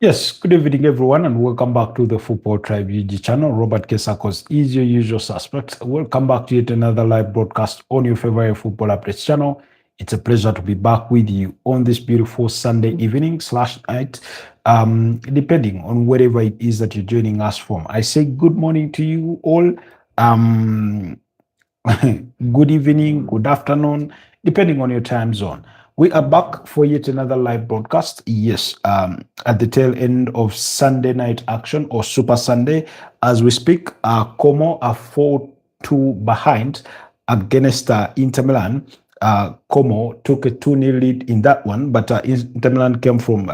Yes, good evening, everyone, and welcome back to the Football Tribe UG channel. Robert Kesakos is your usual suspect. Welcome back to yet another live broadcast on your favorite football updates channel. It's a pleasure to be back with you on this beautiful Sunday evening slash night, depending on wherever it is that you're joining us from. I say good morning to you all. Um, good evening, good afternoon, depending on your time zone. We are back for yet another live broadcast. Yes, at the tail end of Sunday night action or Super Sunday. As we speak, Como are 4-2 behind against Inter Milan. Como took a 2-0 lead in that one, but Inter Milan came from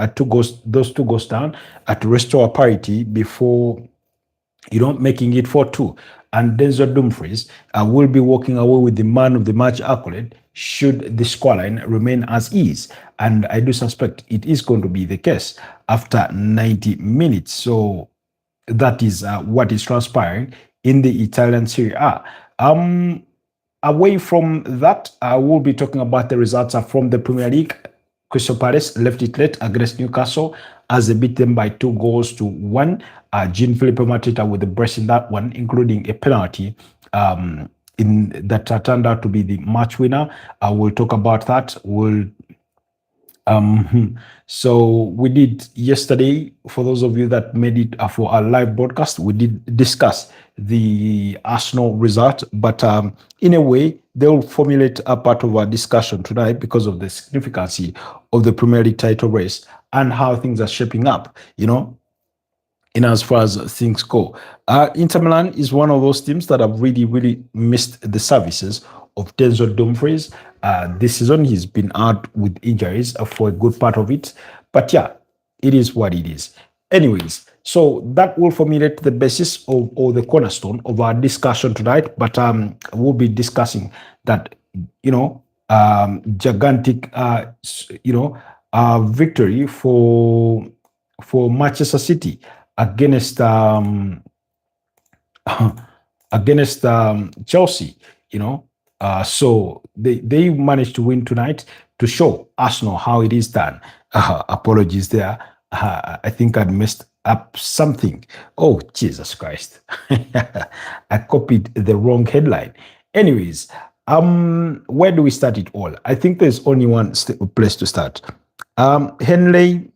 those two goals down at restore parity before making it 4-2. And Denzel Dumfries will be walking away with the man of the match accolade should the scoreline remain as is. And I do suspect it is going to be the case after 90 minutes. So that is what is transpiring in the Italian Serie A. Away from that, I will be talking about the results from the Premier League. Crystal Palace left it late against Newcastle as they beat them by 2-1. Jean-Philippe Mateta with the brace in that one, including a penalty that turned out to be the match winner. We'll talk about that. So we did yesterday, for those of you that made it for our live broadcast, we did discuss the Arsenal result, but in a way, they'll formulate a part of our discussion tonight because of the significance of the Premier League title race and how things are shaping up, in as far as things go. Inter Milan is one of those teams that have really missed the services of Denzel Dumfries. This season, he's been out with injuries for a good part of it. But yeah, it is what it is. Anyways, so that will formulate the basis of or the cornerstone of our discussion tonight. But we'll be discussing that, gigantic, victory for Manchester City against Chelsea. So they managed to win tonight to show Arsenal how it is done. Apologies there. I think I messed up something. Oh, Jesus Christ. I copied the wrong headline. Anyways, where do we start it all? I think there's only one place to start. Henley,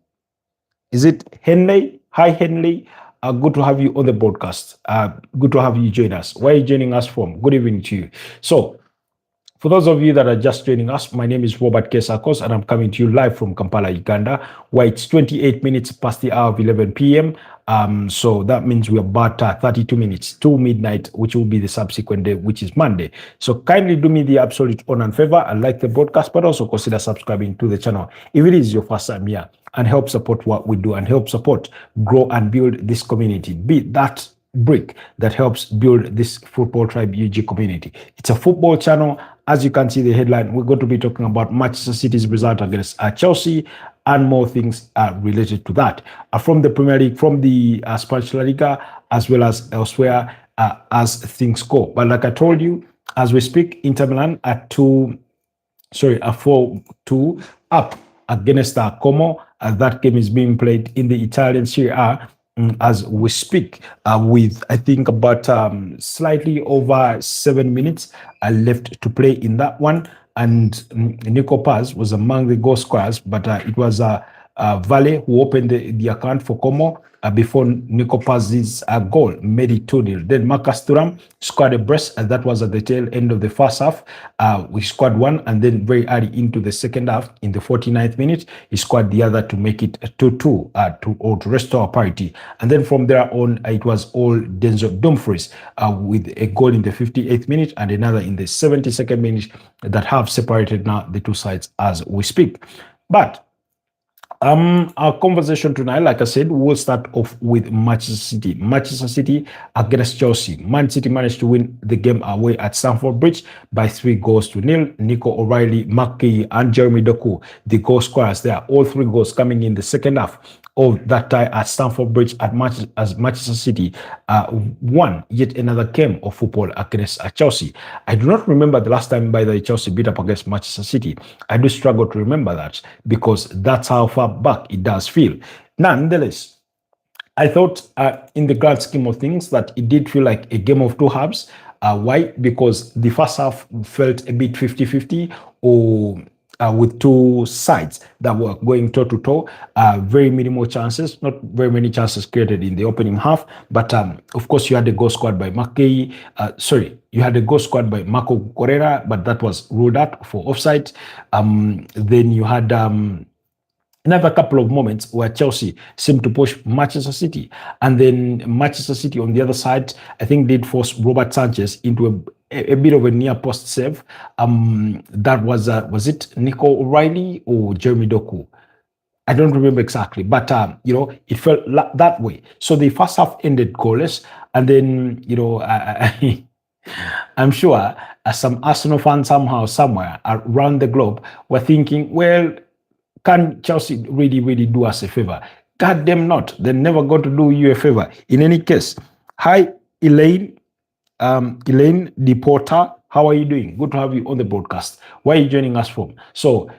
is it Henley? Hi, Henley. Good to have you on the broadcast. Good to have you join us. Where are you joining us from? Good evening to you. So, for those of you that are just joining us, my name is Robert Kesakos, and I'm coming to you live from Kampala, Uganda, where it's 28 minutes past the hour of 11 p.m. So that means we're about 32 minutes to midnight, which will be the subsequent day, which is Monday. So kindly do me the absolute honor and favor and like the broadcast, but also consider subscribing to the channel if it is your first time here, and help support what we do and help support, grow and build this community. Be that brick that helps build this Football Tribe UG community. It's a football channel. As you can see the headline, we're going to be talking about Manchester City's result against Chelsea and more things related to that. From the Premier League, from the Spanish La Liga, as well as elsewhere as things go. But like I told you, as we speak, Inter Milan are 4-2 up against Como. That game is being played in the Italian Serie A as we speak, with I think about slightly over 7 minutes left to play in that one. And Nico Paz was among the goal scorers, but it was Vale who opened the account for Como before Nico Paz's goal made it 2-0. Then Marcus Thuram scored a brace, and that was at the tail end of the first half. We scored one, and then very early into the second half, in the 49th minute, he scored the other to make it 2-2 to restore parity. And then from there on, it was all Denzel Dumfries with a goal in the 58th minute and another in the 72nd minute that have separated now the two sides as we speak. But our conversation tonight, like I said, we'll start off with Manchester City. Manchester City against Chelsea. Man City managed to win the game away at Stamford Bridge by 3-0. Nico O'Reilly, Maki, and Jeremy Doku, the goal scorers there. All three goals coming in the second half of that tie at Stamford Bridge as Manchester City won yet another game of football against Chelsea. I do not remember the last time by the Chelsea beat up against Manchester City. I do struggle to remember that because that's how far back it does feel. Nonetheless, I thought in the grand scheme of things that it did feel like a game of two halves. Why? Because the first half felt a bit 50-50 or with two sides that were going toe to toe. Very minimal chances, not very many chances created in the opening half. But of course, you had a goal scored by you had a goal scored by Marco Correa, but that was ruled out for offside. Then you had another couple of moments where Chelsea seemed to push Manchester City. And then Manchester City on the other side, I think did force Robert Sanchez into a bit of a near post save. That was it Nico O'Reilly or Jeremy Doku? I don't remember exactly, but it felt that way. So the first half ended goalless, and then I'm sure some Arsenal fans somehow, somewhere around the globe were thinking, well, can Chelsea really do us a favor? God damn not. They're never going to do you a favor. In any case, hi, Elaine. Elaine DePorter, how are you doing? Good to have you on the broadcast. Where are you joining us from? So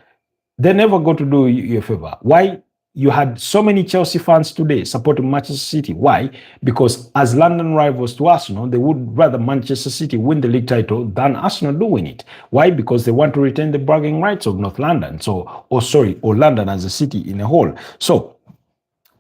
they're never going to do you a favor. Why? You had so many Chelsea fans today supporting Manchester City. Why? Because as London rivals to Arsenal, they would rather Manchester City win the league title than Arsenal do win it. Why? Because they want to retain the bragging rights of North London. Or London as a city in a whole. So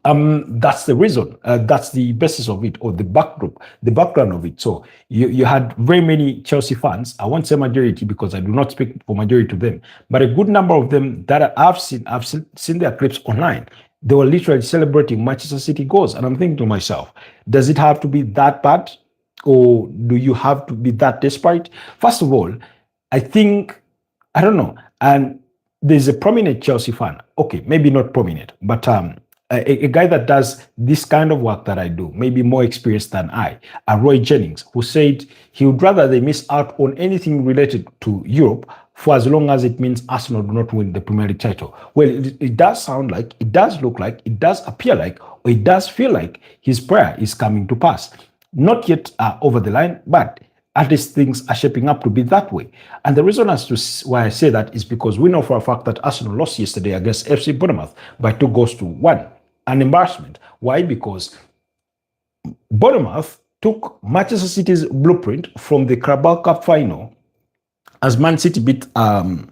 that's the reason. That's the basis of it, or the background of it. So you had very many Chelsea fans. I won't say majority because I do not speak for majority of them, but a good number of them that I've seen their clips online. They were literally celebrating Manchester City goals, and I'm thinking to myself, does it have to be that bad, or do you have to be that desperate? First of all, I don't know, and there's a prominent Chelsea fan. Okay, maybe not prominent, but a guy that does this kind of work that I do, maybe more experienced than I, Roy Jennings, who said he would rather they miss out on anything related to Europe for as long as it means Arsenal do not win the Premier League title. Well, it does sound like, it does look like, it does appear like, or it does feel like his prayer is coming to pass. Not yet over the line, but at least things are shaping up to be that way. And the reason as to why I say that is because we know for a fact that Arsenal lost yesterday against FC Bournemouth by 2-1. An embarrassment. Why? Because Bournemouth took Manchester City's blueprint from the Carabao Cup final as Man City beat Arsenal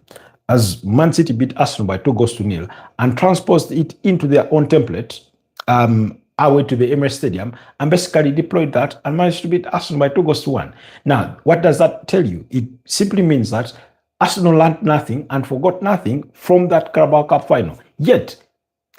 by 2-0 and transposed it into their own template away to the Emirates Stadium and basically deployed that and managed to beat Arsenal by 2-1. Now, what does that tell you? It simply means that Arsenal learned nothing and forgot nothing from that Carabao Cup final. Yet,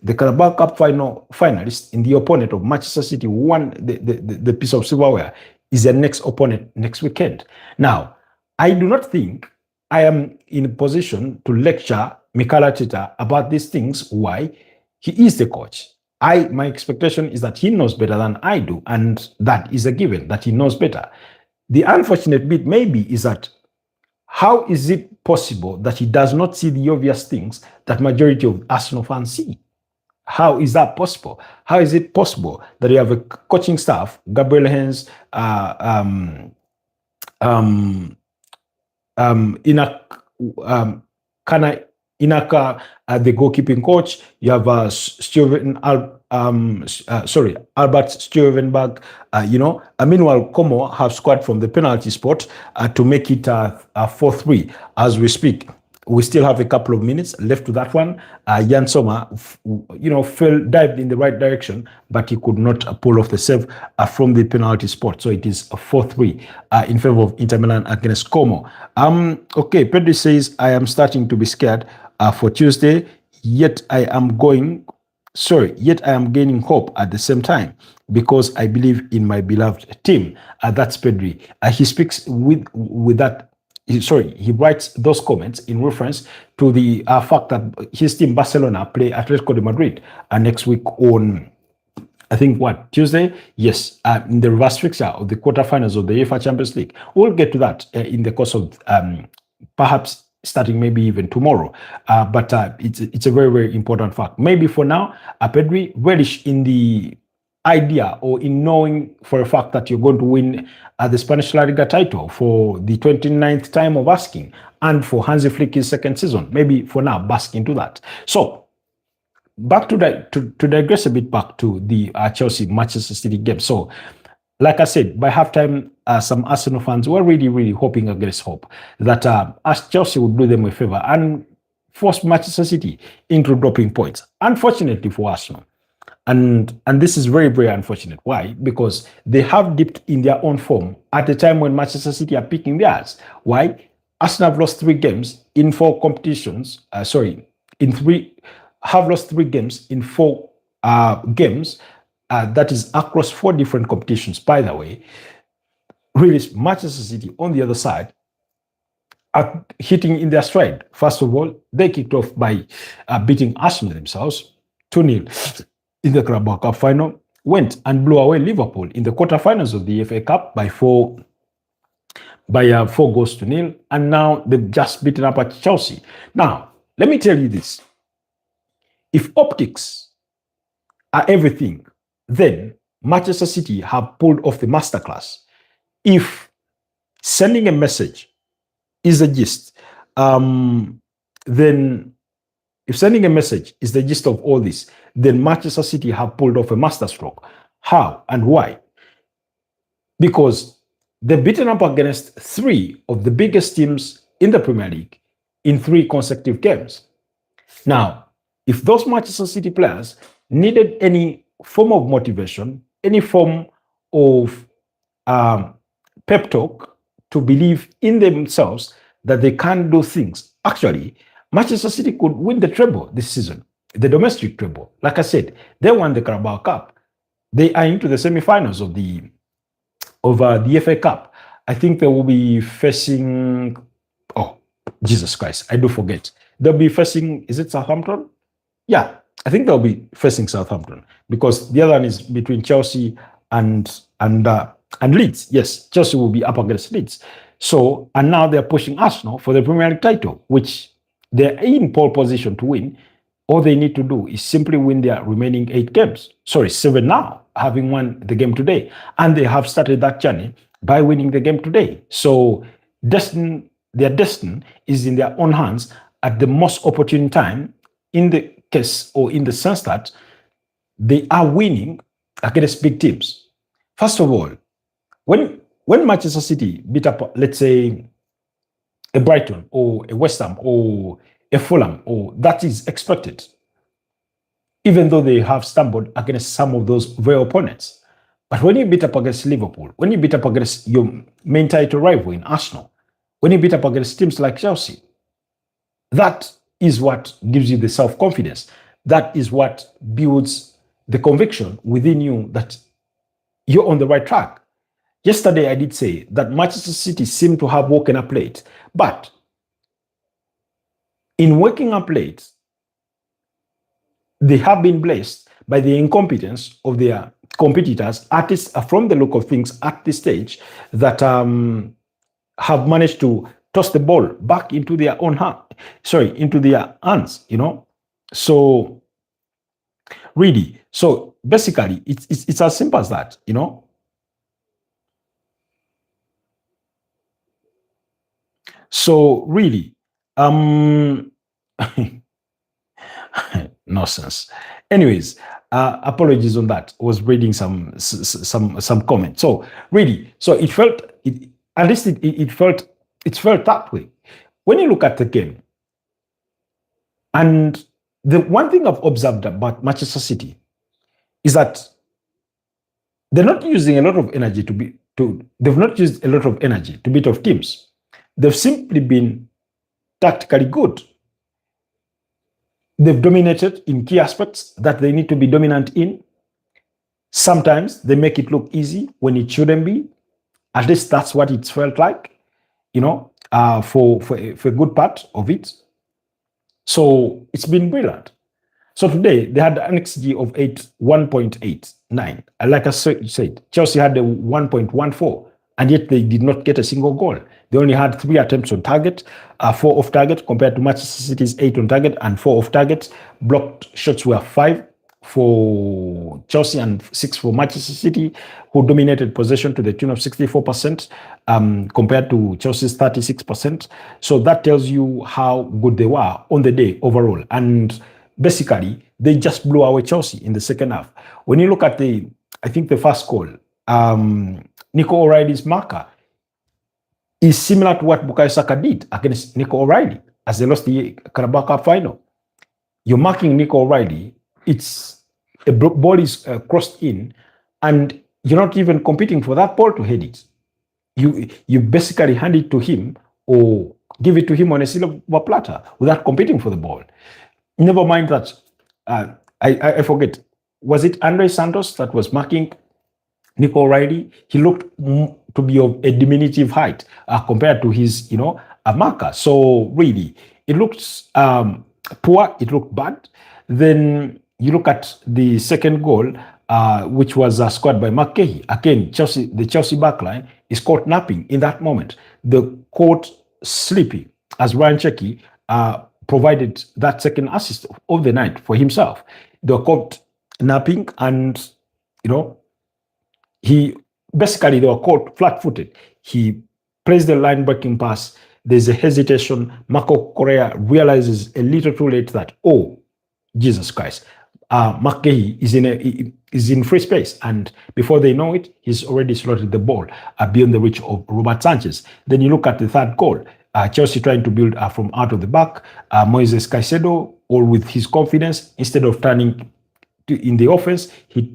the Carabao Cup finalist in the opponent of Manchester City who won the piece of silverware is their next opponent next weekend. Now, I do not think I am in a position to lecture Mikel Arteta about these things. Why? He is the coach. My expectation is that he knows better than I do, and that is a given, that he knows better. The unfortunate bit maybe is that how is it possible that he does not see the obvious things that majority of Arsenal fans see? How is that possible? How is it possible that you have a coaching staff, Gabriel Hens, Inaka, the goalkeeping coach. You have Albert Stuvenberg. Meanwhile, Como have scored from the penalty spot to make it 4-3 as we speak. We still have a couple of minutes left to that one. Jan Sommer, dived in the right direction, but he could not pull off the save from the penalty spot. So it is 4-3 in favor of Inter Milan against Como. Okay, Pedro says, I am starting to be scared for Tuesday, yet I am gaining hope at the same time because I believe in my beloved team. That's Pedri. He speaks with that. He writes those comments in reference to the fact that his team Barcelona play Atletico de Madrid next week on, I think, Tuesday? Yes, in the reverse fixture of the quarterfinals of the UEFA Champions League. We'll get to that in the course of perhaps starting maybe even tomorrow. But it's a very, very important fact. Maybe for now, Pedri relish in the idea or in knowing for a fact that you're going to win the Spanish La Liga title for the 29th time of asking and for Hansi Flick's second season. Maybe for now, bask into that. So back to that, to digress a bit back to the Chelsea Manchester City game. So, like I said, by halftime, some Arsenal fans were really, really hoping against hope that as Chelsea would do them a favor and force Manchester City into dropping points. Unfortunately for Arsenal, and this is very, very unfortunate. Why? Because they have dipped in their own form at the time when Manchester City are picking theirs. Why? Arsenal have lost 3 games in 4 competitions. Have lost 3 games in 4 games. That is across 4 different competitions, by the way. Really, Manchester City on the other side are hitting in their stride. First of all, they kicked off by beating Arsenal themselves 2-0 in the Carabao Cup final, went and blew away Liverpool in the quarterfinals of the FA Cup by 4 goals to 0, and now they've just beaten up at Chelsea. Now, let me tell you this. If optics are everything, then Manchester City have pulled off the masterclass. If sending a message is the gist, then if sending a message is the gist of all this, then Manchester City have pulled off a masterstroke. How and why? Because they've beaten up against 3 of the biggest teams in the Premier League in 3 consecutive games. Now, if those Manchester City players needed any form of motivation, any form of pep talk to believe in themselves that they can do things, actually, Manchester City could win the treble this season, the domestic treble. Like I said, they won the Carabao Cup. They are into the semi-finals of the FA Cup. I think they will be facing, oh, Jesus Christ, I do forget. They'll be facing, is it Southampton? Yeah, I think they'll be facing Southampton because the other one is between Chelsea and Leeds. Yes, Chelsea will be up against Leeds. So, and now they're pushing Arsenal for the Premier League title, which they're in pole position to win. All they need to do is simply win their remaining 8 games. Sorry, 7 now, having won the game today. And they have started that journey by winning the game today. So their destiny is in their own hands at the most opportune time, in the case or in the sense that they are winning against big teams. First of all, when Manchester City beat up, let's say, a Brighton or a West Ham or a Fulham, or that is expected, even though they have stumbled against some of those very opponents. But when you beat up against Liverpool, when you beat up against your main title rival in Arsenal, when you beat up against teams like Chelsea, that is what gives you the self-confidence. That is what builds the conviction within you that you're on the right track. Yesterday, I did say that Manchester City seemed to have woken up late, but in waking up late, they have been blessed by the incompetence of their competitors, artists from the look of things at this stage, that have managed to toss the ball back into their own into their hands, So really, so basically, it's as simple as that, So really, nonsense. Anyways, apologies on that. I was reading some comments. So really, so it felt that way when you look at the game. And the one thing I've observed about Manchester City is that they're not using a lot of energy they've not used a lot of energy to beat off teams. They've simply been tactically good. They've dominated in key aspects that they need to be dominant in. Sometimes they make it look easy when it shouldn't be. At least that's what it felt like, for a good part of it. So it's been brilliant. So today they had an XG of 1.89. Like I said, Chelsea had a 1.14. And yet they did not get a single goal. They only had 3 attempts on target, 4 off target, compared to Manchester City's 8 on target and 4 off target. Blocked shots were 5 for Chelsea and 6 for Manchester City, who dominated possession to the tune of 64%, compared to Chelsea's 36%. So that tells you how good they were on the day overall. And basically, they just blew away Chelsea in the second half. When you look at I think the first goal, Nico O'Reilly's marker is similar to what Bukayo Saka did against Nico O'Reilly as they lost the Carabao Cup final. You're marking Nico O'Reilly, a ball is crossed in, and you're not even competing for that ball to head it. You basically hand it to him or give it to him on a silver platter without competing for the ball. Never mind that, I forget, was it Andre Santos that was marking Nico O'Reilly? He looked to be of a diminutive height compared to his, a marker. So really, it looked poor, it looked bad. Then you look at the second goal, which was scored by McKay. Again, the Chelsea backline is caught napping in that moment. The caught sleepy as Ryan Cherki provided that second assist of the night for himself. They were caught napping, and they were caught flat-footed. He plays the line-breaking pass. There's a hesitation. Marco Correa realizes a little too late that, oh, Jesus Christ, McKay is in free space, and before they know it, he's already slotted the ball beyond the reach of Robert Sanchez. Then you look at the third goal, Chelsea trying to build from out of the back. Moises Caicedo, all with his confidence, instead of turning in the offense, he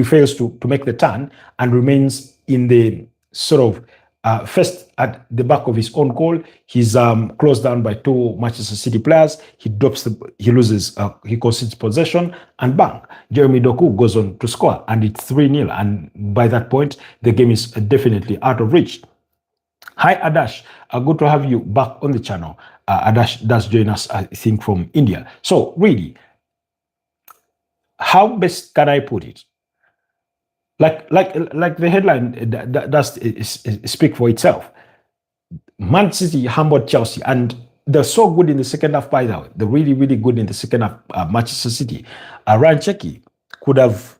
fails to make the turn and remains in the sort of first at the back of his own goal. He's closed down by two Manchester City players. He concedes possession, and bang, Jeremy Doku goes on to score, and it's 3-0. And by that point, the game is definitely out of reach. Hi, Adash. Good to have you back on the channel. Adash does join us, I think, from India. So really, how best can I put it? Like the headline does speak for itself. Man City humbled Chelsea, and they're so good in the second half, by the way. They're really, really good in the second half. Manchester City. Ryan Cherki could have,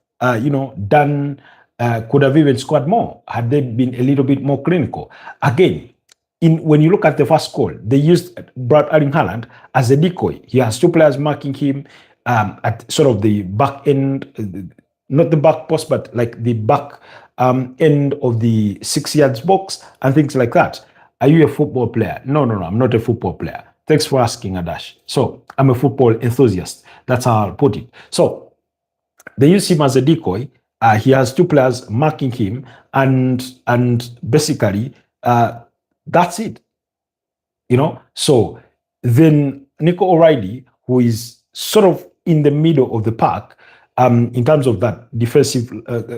could have even scored more had they been a little bit more clinical. Again, when you look at the first goal, they used Brad Erling Haaland as a decoy. He has two players marking him at sort of the back end, not the back post, but like the back end of the 6 yards box and things like that. Are you a football player? No, I'm not a football player. Thanks for asking, Adash. So I'm a football enthusiast. That's how I'll put it. So they use him as a decoy. He has two players marking him, and basically that's it. So then Nico O'Reilly, who is sort of in the middle of the park, in terms of that defensive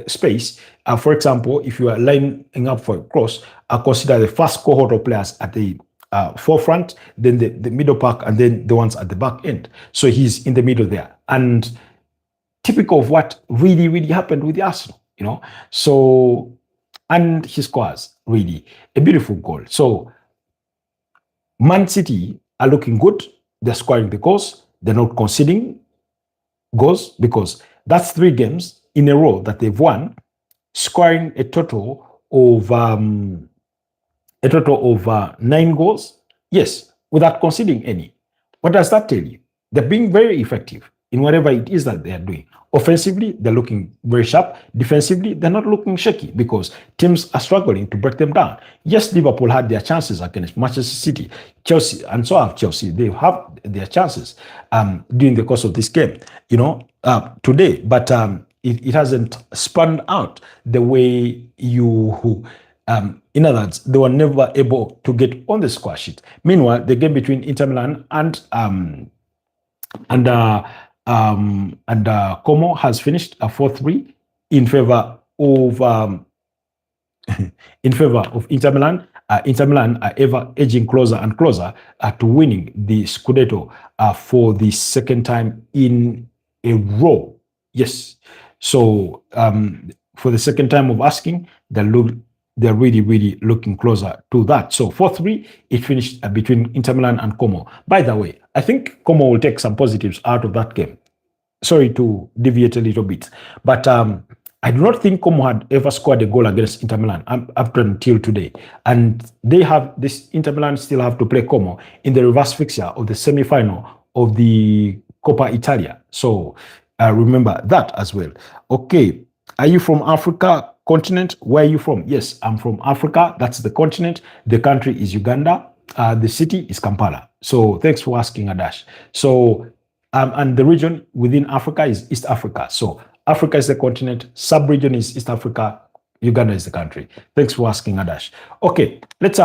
space, for example, if you are lining up for a cross, consider the first cohort of players at the forefront, then the middle park, and then the ones at the back end. So he's in the middle there, and typical of what really, really happened with the Arsenal, So, and he scores really a beautiful goal. So Man City are looking good. They're scoring the goals. They're not conceding goals, because that's 3 games in a row that they've won, scoring a total of 9 goals. Yes, without conceding any. What does that tell you? They're being very effective in whatever it is that they are doing. Offensively, they're looking very sharp. Defensively, they're not looking shaky, because teams are struggling to break them down. Yes, Liverpool had their chances against Manchester City, Chelsea, and so have Chelsea. They have their chances during the course of this game, today. But it hasn't spun out the way in other words, they were never able to get on the score sheet. Meanwhile, the game between Inter Milan and Como has finished a 4-3 in favor of Inter Milan. Inter Milan are ever edging closer and closer to winning the Scudetto for the second time in a row. Yes. So for the second time of asking, they're really, really looking closer to that. So 4-3, it finished between Inter Milan and Como. By the way, I think Como will take some positives out of that game. Sorry to deviate a little bit, but I do not think Como had ever scored a goal against Inter Milan up until today. And Inter Milan still have to play Como in the reverse fixture of the semi-final of the Coppa Italia. So remember that as well. Okay, are you from Africa continent? Where are you from? Yes, I'm from Africa. That's the continent. The country is Uganda. The city is Kampala. So thanks for asking, Adash. So and the region within Africa is East Africa. So Africa is the continent, sub-region is East Africa, Uganda is the country. Thanks for asking, Adash. Okay, let's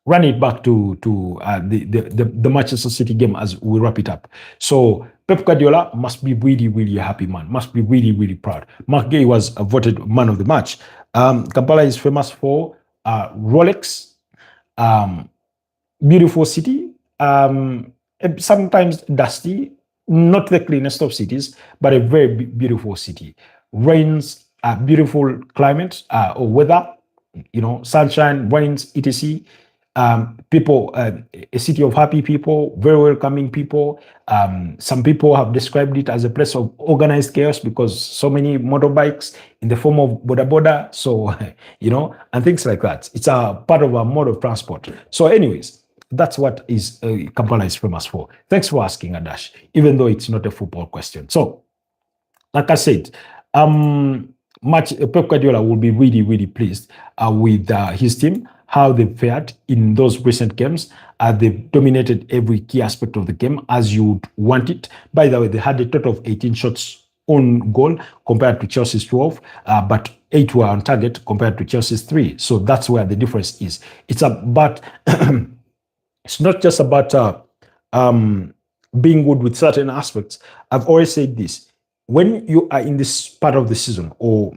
run it back to the Manchester City game as we wrap it up. So Pep Guardiola must be really, really a happy man, must be really, really proud. Mark Gay was voted man of the match. Kampala is famous for Rolex, beautiful city, sometimes dusty, not the cleanest of cities, but a very beautiful city. Rains, beautiful climate or weather, sunshine, rains, etc. People, a city of happy people, very welcoming people. Some people have described it as a place of organized chaos because so many motorbikes in the form of boda boda. So, and things like that. It's a part of our mode of transport. So anyways, that's what is Kampala is famous for. Thanks for asking, Adash, even though it's not a football question. So, like I said, Pep Guardiola will be really, really pleased with his team, how they fared in those recent games. They've dominated every key aspect of the game as you would want it. By the way, they had a total of 18 shots on goal compared to Chelsea's 12, but 8 were on target compared to Chelsea's 3. So that's where the difference is. It's about it's not just about being good with certain aspects. I've always said this. When you are in this part of the season or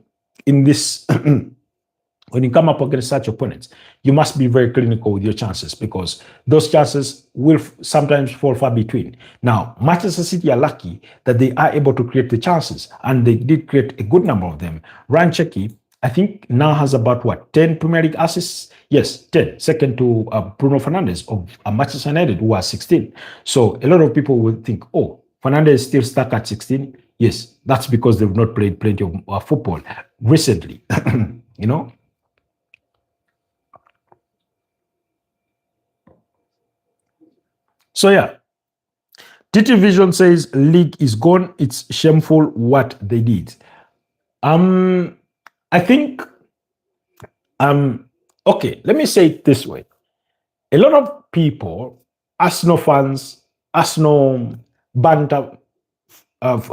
in this, when you come up against such opponents, you must be very clinical with your chances because those chances will sometimes fall far between. Now, Manchester City are lucky that they are able to create the chances, and they did create a good number of them. Ryan Cherki, I think, now has about 10 Premier League assists? Yes, 10, second to Bruno Fernandes of Manchester United, who has 16. So a lot of people will think, oh, Fernandes is still stuck at 16. Yes, that's because they've not played plenty of football recently, So yeah, TT Vision says league is gone. It's shameful what they did. I think, okay, let me say it this way. A lot of people, Arsenal fans, Arsenal banter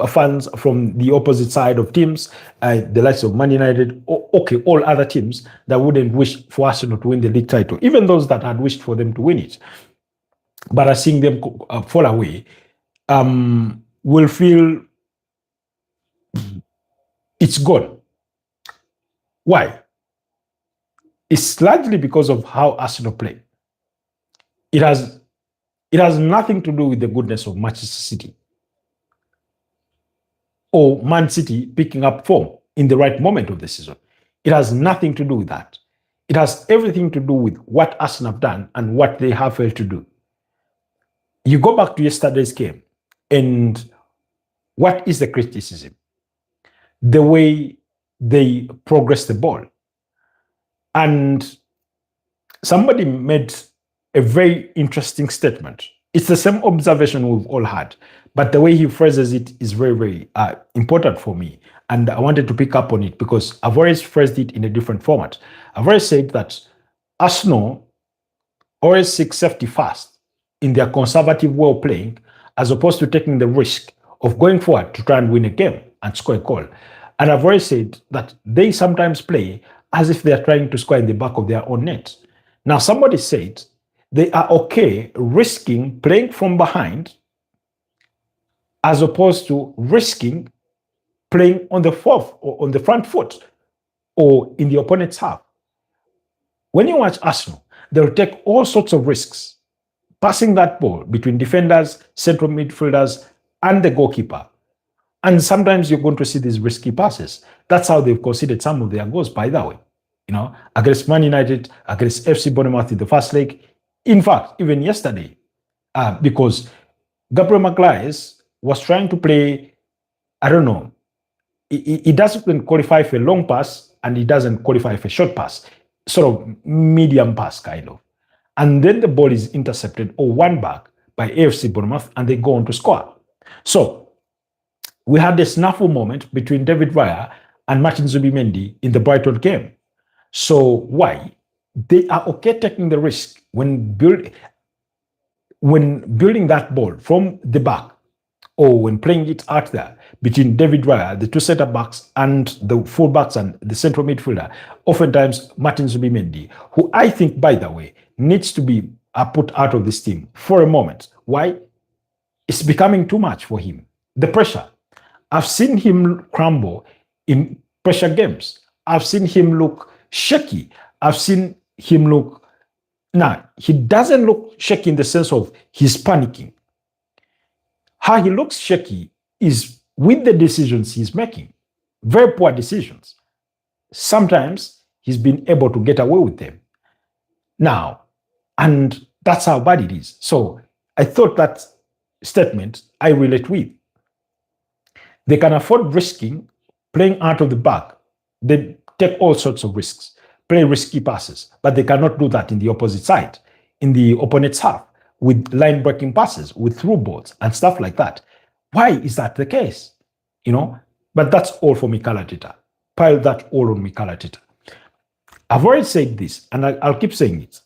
fans from the opposite side of teams, the likes of Man United, all other teams that wouldn't wish for Arsenal to win the league title, even those that had wished for them to win it, but are seeing them fall away, will feel it's gone. Why? It's largely because of how Arsenal play. It has nothing to do with the goodness of Manchester City or Man City picking up form in the right moment of the season. It has nothing to do with that. It has everything to do with what Arsenal have done and what they have failed to do. You go back to yesterday's game, and what is the criticism? The way they progress the ball. And somebody made a very interesting statement. It's the same observation we've all had, but the way he phrases it is very, very important for me. And I wanted to pick up on it because I've always phrased it in a different format. I've always said that Arsenal always seek safety first in their conservative way of playing, as opposed to taking the risk of going forward to try and win a game and score a goal. And I've always said that they sometimes play as if they are trying to score in the back of their own net. Now, somebody said they are okay risking playing from behind as opposed to risking playing on the fourth or on the front foot or in the opponent's half. When you watch Arsenal, they'll take all sorts of risks, passing that ball between defenders, central midfielders, and the goalkeeper. And sometimes you're going to see these risky passes. That's how they've conceded some of their goals, by the way. Against Man United, against FC Bournemouth in the first leg. In fact, even yesterday, because Gabriel Magalhaes was trying to play, I don't know, he doesn't qualify for a long pass and he doesn't qualify for a short pass, sort of medium pass, kind of. And then the ball is intercepted or won back by AFC Bournemouth and they go on to score. So we had a snafu moment between David Raya and Martin Zubimendi in the Brighton game. So why? They are okay taking the risk when building that ball from the back or when playing it out there between David Raya, the two center backs, and the full backs and the central midfielder. Oftentimes, Martin Zubimendi, who I think, by the way, needs to be put out of this team for a moment. Why? It's becoming too much for him. The pressure. I've seen him crumble in pressure games. I've seen him look shaky. I've seen him look... Now, he doesn't look shaky in the sense of he's panicking. How he looks shaky is with the decisions he's making. Very poor decisions. Sometimes he's been able to get away with them. Now, and that's how bad it is. So I thought that statement I relate with. They can afford risking, playing out of the back. They take all sorts of risks, play risky passes, but they cannot do that in the opposite side, in the opponent's half, with line-breaking passes, with through balls and stuff like that. Why is that the case? But that's all for Mikel Arteta. Pile that all on Mikel Arteta. I've already said this, and I'll keep saying it.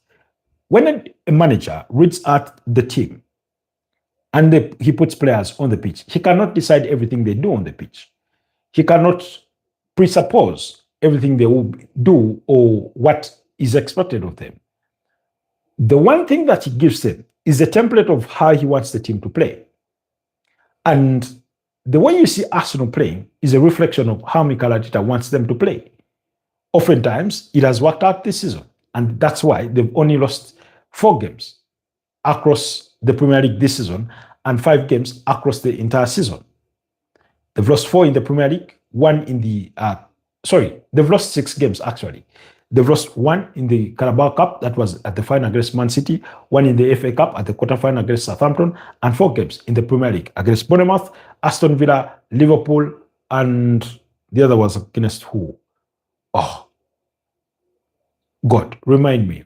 When a manager reads out the team and he puts players on the pitch, he cannot decide everything they do on the pitch. He cannot presuppose everything they will do or what is expected of them. The one thing that he gives them is a template of how he wants the team to play. And the way you see Arsenal playing is a reflection of how Mikel Arteta wants them to play. Oftentimes, it has worked out this season. And that's why they've only lost 4 games across the Premier League this season and 5 games across the entire season. They've lost 4 in the Premier League, 1 in the... they've lost 6 games, actually. They've lost 1 in the Carabao Cup, that was at the final against Man City, 1 in the FA Cup at the quarterfinal against Southampton, and 4 games in the Premier League against Bournemouth, Aston Villa, Liverpool, and the other was against who? Oh, God, remind me.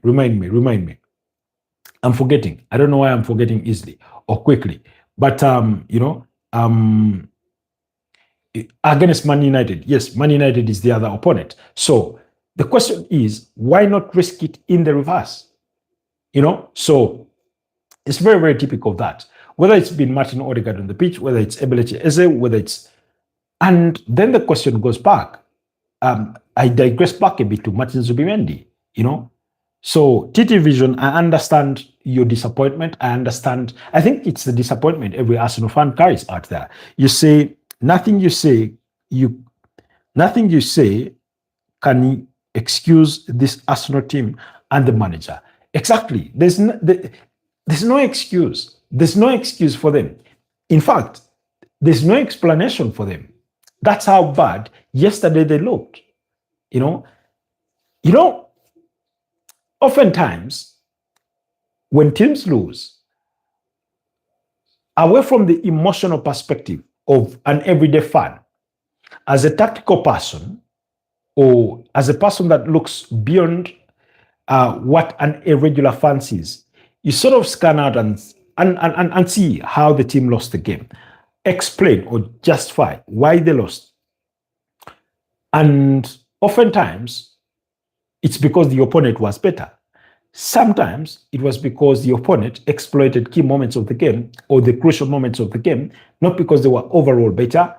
I'm forgetting. I don't know why I'm forgetting easily or quickly. But, against Man United. Yes, Man United is the other opponent. So the question is, why not risk it in the reverse? So it's very, very typical of that. Whether it's been Martin Odegaard on the pitch, whether it's Eberechi Eze, whether it's... And then the question goes back. I digress back a bit to Martin Zubimendi, So TT Vision, I understand your disappointment. I think it's the disappointment every Arsenal fan carries out there. You say, nothing you say can excuse this Arsenal team and the manager. Exactly. There's no excuse. There's no excuse for them. In fact, there's no explanation for them. That's how bad yesterday they looked. Oftentimes, when teams lose, away from the emotional perspective of an everyday fan, as a tactical person, or as a person that looks beyond what an irregular fan sees, you sort of scan out and see how the team lost the game, explain or justify why they lost. And oftentimes, it's because the opponent was better. Sometimes it was because the opponent exploited key moments of the game or the crucial moments of the game, not because they were overall better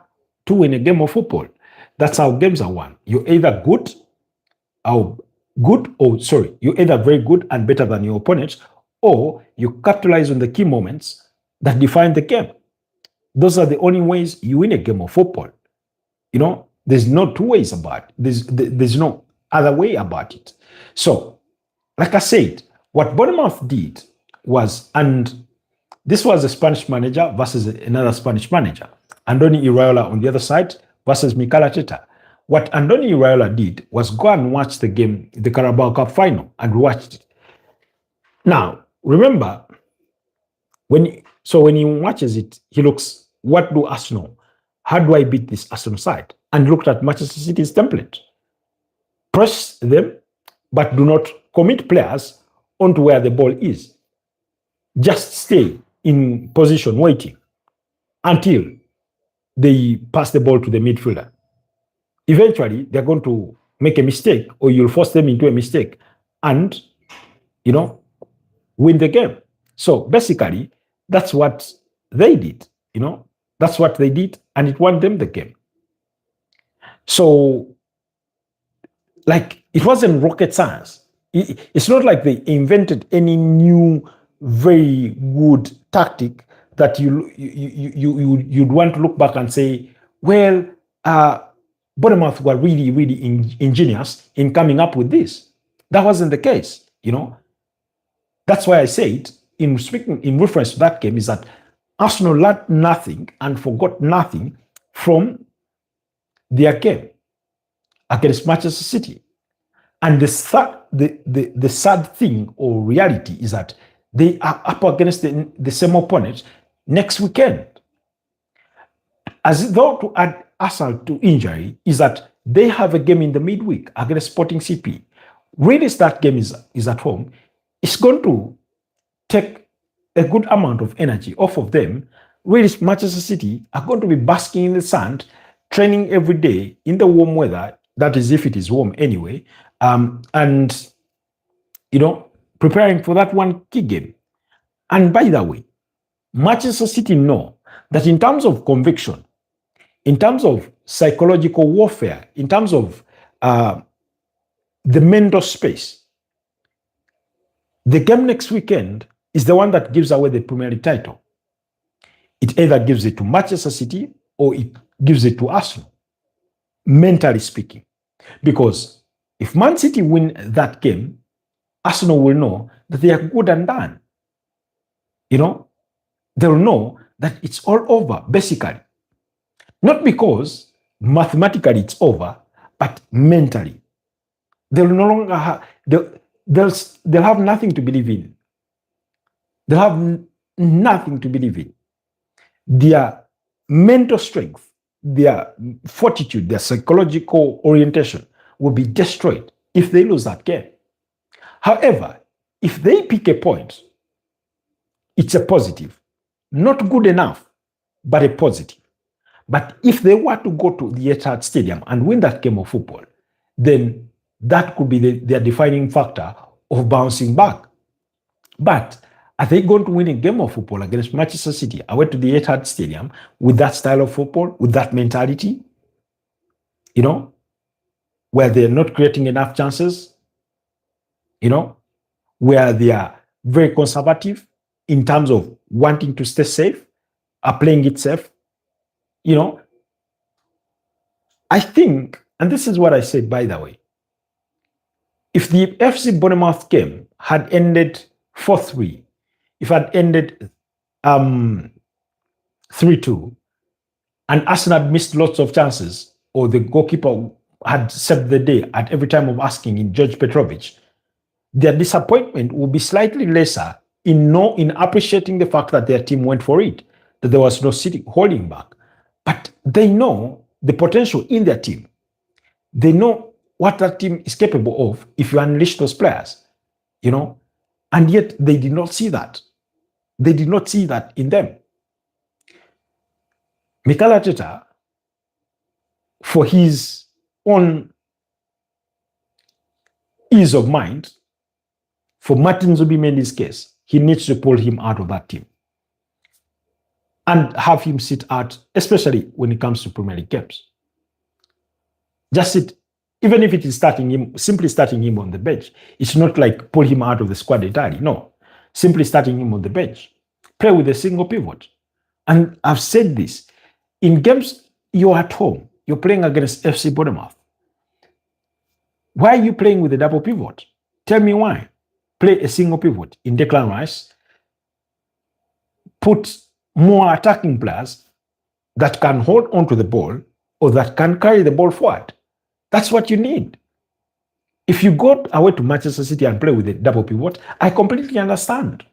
to win a game of football. That's how games are won. You're either you're either very good and better than your opponent, or you capitalize on the key moments that define the game. Those are the only ways you win a game of football. There's no two ways about it. There's no other way about it. So, like I said, what Bournemouth did was, and this was a Spanish manager versus another Spanish manager, Andoni Iraola on the other side versus Mikel Arteta. What Andoni Iraola did was go and watch the game, the Carabao Cup final, and watched it. Now, remember, when he watches it, he looks, what do Arsenal? How do I beat this Arsenal side? And looked at Manchester City's template. Press them, but do not commit players onto where the ball is. Just stay in position waiting. until they pass the ball to the midfielder. Eventually, they're going to make a mistake, or you'll force them into a mistake and, win the game. So basically, that's what they did. That's what they did, and it won them the game. So, it wasn't rocket science. It's not like they invented any new, very good tactic that you'd want to look back and say, well, Bournemouth were really, really ingenious in coming up with this. That wasn't the case. That's why I said, in reference to that game, is that Arsenal learned nothing and forgot nothing from their game against Manchester City. And the sad thing or reality is that they are up against the same opponent next weekend. As though to add Arsenal to injury is that they have a game in the midweek against Sporting CP. Really, that game is at home. It's going to take a good amount of energy off of them. Really, Manchester City are going to be basking in the sand, training every day in the warm weather. That is, if it is warm anyway. And preparing for that one key game. And by the way, Manchester City know that in terms of conviction, in terms of psychological warfare, in terms of the mental space, the game next weekend is the one that gives away the Premier League title. It either gives it to Manchester City or it gives it to Arsenal, mentally speaking. Because if Man City win that game, Arsenal will know that they are good and done. They'll know that it's all over, basically. Not because mathematically it's over, but mentally. They'll no longer have, they'll have nothing to believe in. They'll have nothing to believe in. Their mental strength, their fortitude, their psychological orientation will be destroyed if they lose that game. However, if they pick a point, it's a positive. Not good enough, but a positive. But if they were to go to the Etihad Stadium and win that game of football, then that could be their defining factor of bouncing back. But are they going to win a game of football against Manchester City? I went to the Etihad Stadium with that style of football, with that mentality, where they're not creating enough chances, where they are very conservative in terms of wanting to stay safe, are playing it safe. I think, and this is what I said, by the way, if the FC Bournemouth game had ended 4-3, if it had ended 3-2, and Arsenal had missed lots of chances, or the goalkeeper had saved the day at every time of asking in George Petrovic, their disappointment will be slightly lesser in appreciating the fact that their team went for it, that there was no City holding back. But they know the potential in their team. They know what that team is capable of if you unleash those players, and yet they did not see that. They did not see that in them. Mikel Arteta, for his own ease of mind, for Martin Zubimendi's case, he needs to pull him out of that team and have him sit out, especially when it comes to Premier League games. Just sit, even if it is simply starting him on the bench. It's not like pull him out of the squad entirely. No, simply starting him on the bench. Play with a single pivot. And I've said this, in games you're at home, you're playing against FC Bournemouth. Why are you playing with a double pivot? Tell me why. Play a single pivot in Declan Rice. Put more attacking players that can hold onto the ball or that can carry the ball forward. That's what you need. If you go away to Manchester City and play with a double pivot, I completely understand.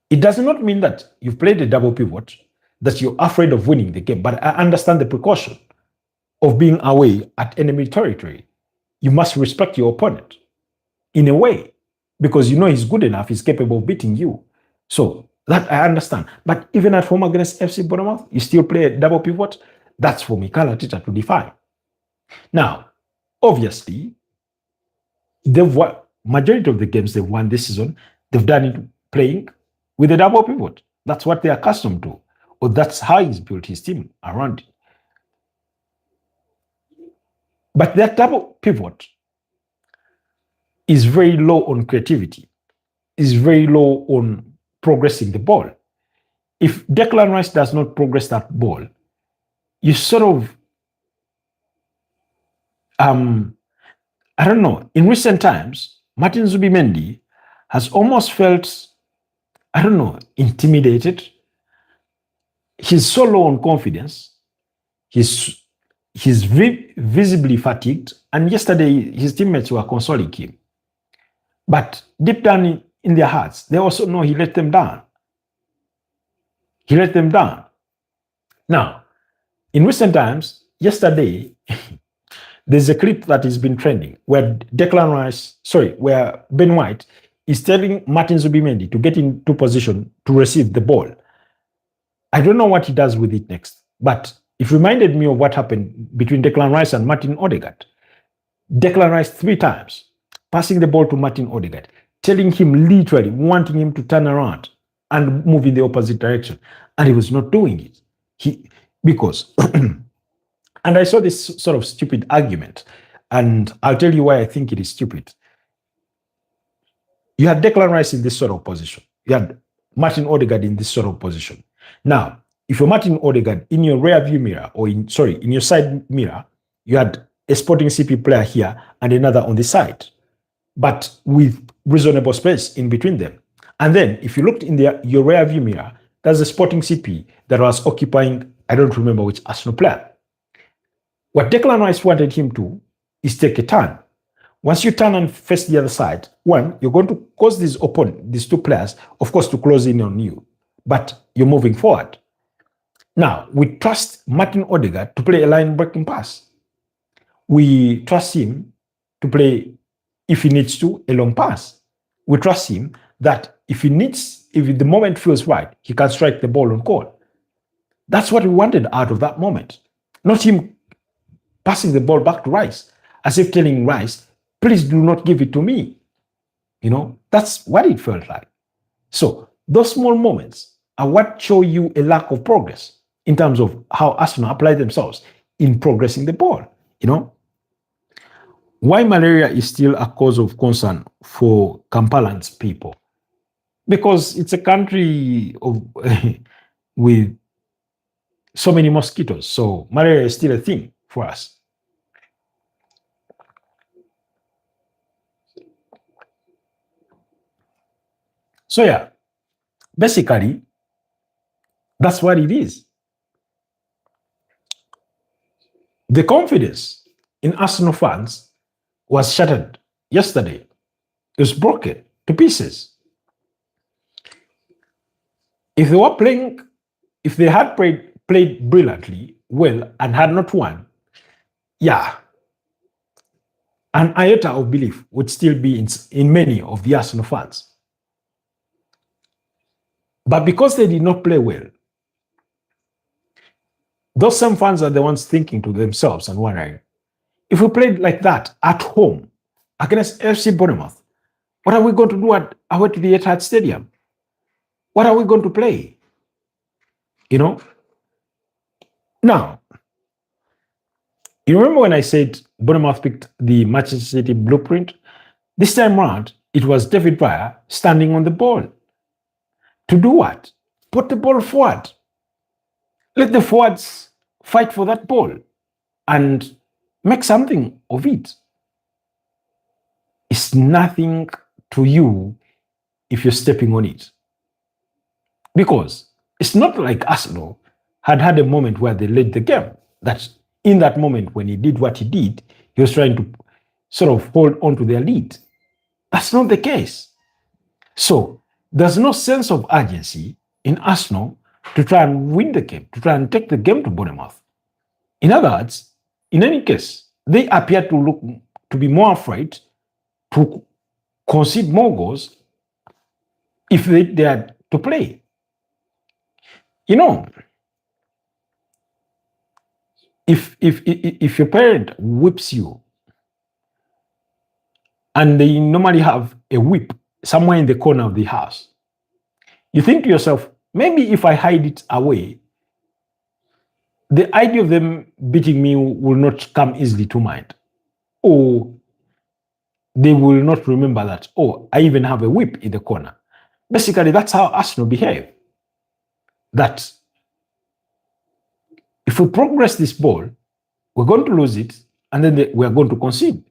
It does not mean that you've played a double pivot, that you're afraid of winning the game, but I understand the precaution of being away at enemy territory. You must respect your opponent in a way, because he's good enough, he's capable of beating you. So That I understand. But even at home against FC Bournemouth, you still play a double pivot. That's for Mikel Arteta to define. Now, obviously, they've won majority of the games they've won this season. They've done it playing with a double pivot. That's what they're accustomed to, or that's how he's built his team around it. But that double pivot is very low on creativity, is very low on progressing the ball. If Declan Rice does not progress that ball, you sort of, I don't know, in recent times, Martin Zubimendi has almost felt, I don't know, intimidated. He's so low on confidence. He's visibly fatigued. And yesterday, his teammates were consoling him. But deep down in their hearts, they also know he let them down. He let them down. Now, in recent times, yesterday, there's a clip that has been trending where where Ben White is telling Martin Zubimendi to get into position to receive the ball. I don't know what he does with it next, but it reminded me of what happened between Declan Rice and Martin Odegaard. Declan Rice 3 times, passing the ball to Martin Odegaard, telling him literally, wanting him to turn around and move in the opposite direction. And he was not doing it. Because, and I saw this sort of stupid argument, and I'll tell you why I think it is stupid. You had Declan Rice in this sort of position. You had Martin Odegaard in this sort of position. Now, if you're Martin Odegaard, in your rear view mirror, or in your side mirror, you had a Sporting CP player here and another on the side, but with reasonable space in between them. And then if you looked in your rear view mirror, there's a Sporting CP that was occupying, I don't remember which Arsenal player. What Declan Rice wanted him to is take a turn. Once you turn and face the other side, one, you're going to cause these two players, of course, to close in on you, but you're moving forward. Now, we trust Martin Odegaard to play a line-breaking pass. We trust him to play, if he needs to, a long pass. We trust him that if the moment feels right, he can strike the ball on goal. That's what we wanted out of that moment. Not him passing the ball back to Rice, as if telling Rice, please do not give it to me. That's what it felt like. So those small moments are what show you a lack of progress in terms of how Arsenal apply themselves in progressing the ball. Why malaria is still a cause of concern for Kampalan's people? Because it's a country with so many mosquitoes. So malaria is still a thing for us. So yeah, basically, that's what it is. The confidence in Arsenal fans was shattered yesterday. It was broken to pieces. If they had played brilliantly well and had not won, yeah, an iota of belief would still be in many of the Arsenal fans. But because they did not play well, those same fans are the ones thinking to themselves and wondering, if we played like that at home against FC Bournemouth, what are we going to do away to the Etihad Stadium? What are we going to play? Now, you remember when I said Bournemouth picked the Manchester City blueprint? This time around, it was David Raya standing on the ball. To do what? Put the ball forward. Let the forwards fight for that ball and make something of it. It's nothing to you if you're stepping on it. Because it's not like Arsenal had a moment where they led the game. That in that moment when he did what he did, he was trying to sort of hold on to their lead. That's not the case. So there's no sense of urgency in Arsenal to try and win the game, to try and take the game to Bournemouth. In other words, in any case, they appear to be more afraid to concede more goals if they are to play. You know, if your parent whips you, and they normally have a whip somewhere in the corner of the house, you think to yourself, maybe if I hide it away, the idea of them beating me will not come easily to mind. Or they will not remember that, oh, I even have a whip in the corner. Basically, that's how Arsenal behave. That if we progress this ball, we're going to lose it, and then we're going to concede.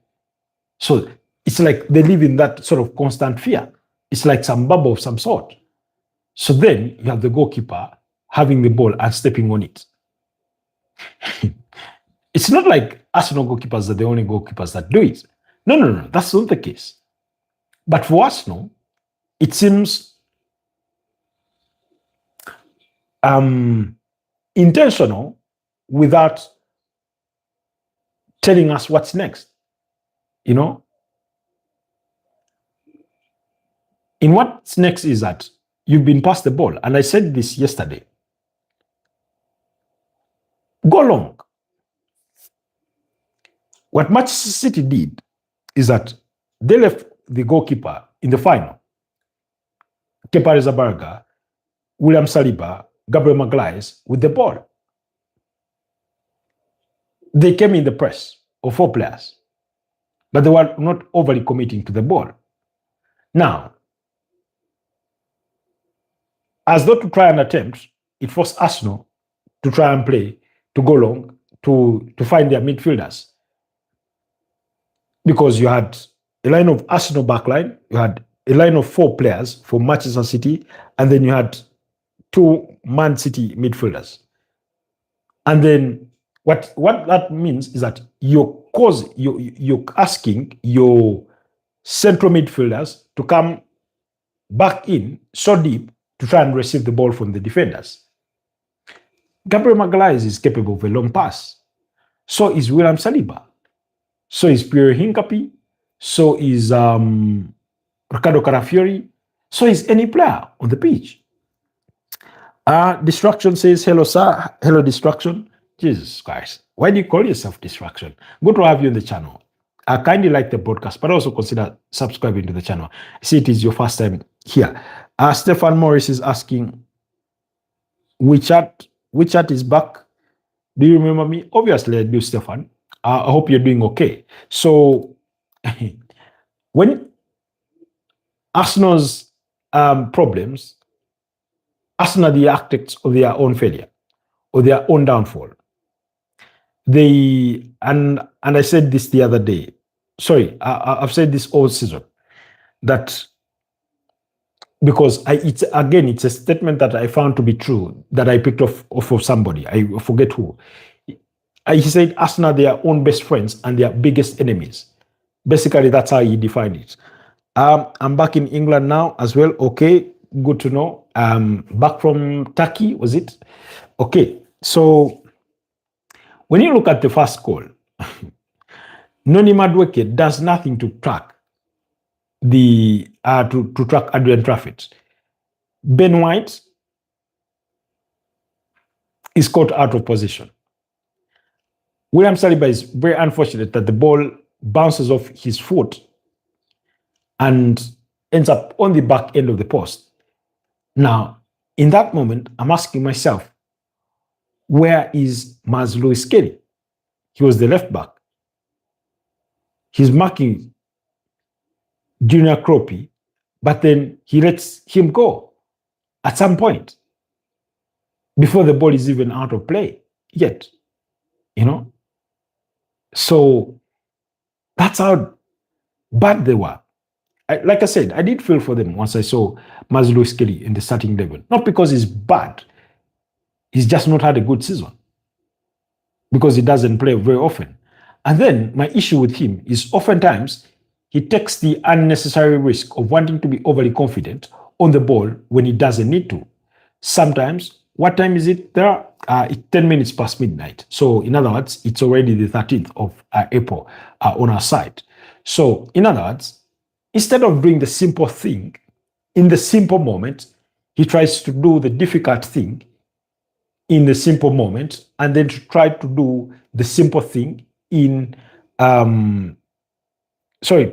So it's like they live in that sort of constant fear. It's like some bubble of some sort. So then you have the goalkeeper having the ball and stepping on it. It's not like Arsenal goalkeepers are the only goalkeepers that do it. No, that's not the case. But for Arsenal, it seems intentional without telling us what's next. You know? In what's next is that you've been passed the ball. And I said this yesterday. Go long. What Manchester City did is that they left the goalkeeper in the final, Kepa Arrizabalaga, William Saliba, Gabriel Magalhaes, with the ball. They came in the press of 4 players, but they were not overly committing to the ball. Now, as though to try and attempt, it forced Arsenal to try and play, to go long, to find their midfielders. Because you had a line of Arsenal backline, you had a line of 4 players for Manchester City, and then you had 2 Man City midfielders. And then what that means is that you're asking your central midfielders to come back in so deep to try and receive the ball from the defenders. Gabriel Magalhaes is capable of a long pass. So is William Saliba. So is Pierre Hincapié. So is Ricardo Carafiori. So is any player on the pitch. Distraction says, hello, sir. Hello, Distraction. Jesus Christ. Why do you call yourself Distraction? Good to have you on the channel. I kindly like the broadcast, but also consider subscribing to the channel. I see it is your first time here. Stefan Morris is asking, which chat is back? Do you remember me? Obviously, I do, Stefan. I hope you're doing okay. So, when Arsenal's problems, Arsenal are the architects of their own failure or their own downfall. And I said this the other day. Sorry, I've said this all season, that because it's a statement that I found to be true, that I picked off of somebody. I forget who. He said Arsenal are their own best friends and their biggest enemies. Basically, that's how he defined it. I'm back in England now as well. Okay, good to know. Back from Turkey, was it? Okay, so when you look at the first goal, Noni Madueke does nothing to track to track Adrian Trafford. Ben White is caught out of position. William Saliba is very unfortunate that the ball bounces off his foot and ends up on the back end of the post. Now, in that moment, I'm asking myself, where is Maz Lewis Kelly? He was the left back. He's marking Junior Kropi, but then he lets him go at some point before the ball is even out of play yet, you know? So that's how bad they were. Like I said, I did feel for them once I saw Maz Lewis Kelly in the starting level. Not because he's bad. He's just not had a good season. Because he doesn't play very often. And then my issue with him is oftentimes he takes the unnecessary risk of wanting to be overly confident on the ball when he doesn't need to. Sometimes, what time is it there? It's 10 minutes past midnight. So in other words, it's already the 13th of April on our side. So in other words, instead of doing the simple thing, in the simple moment, he tries to do the difficult thing in the simple moment, and then to try to do the simple thing in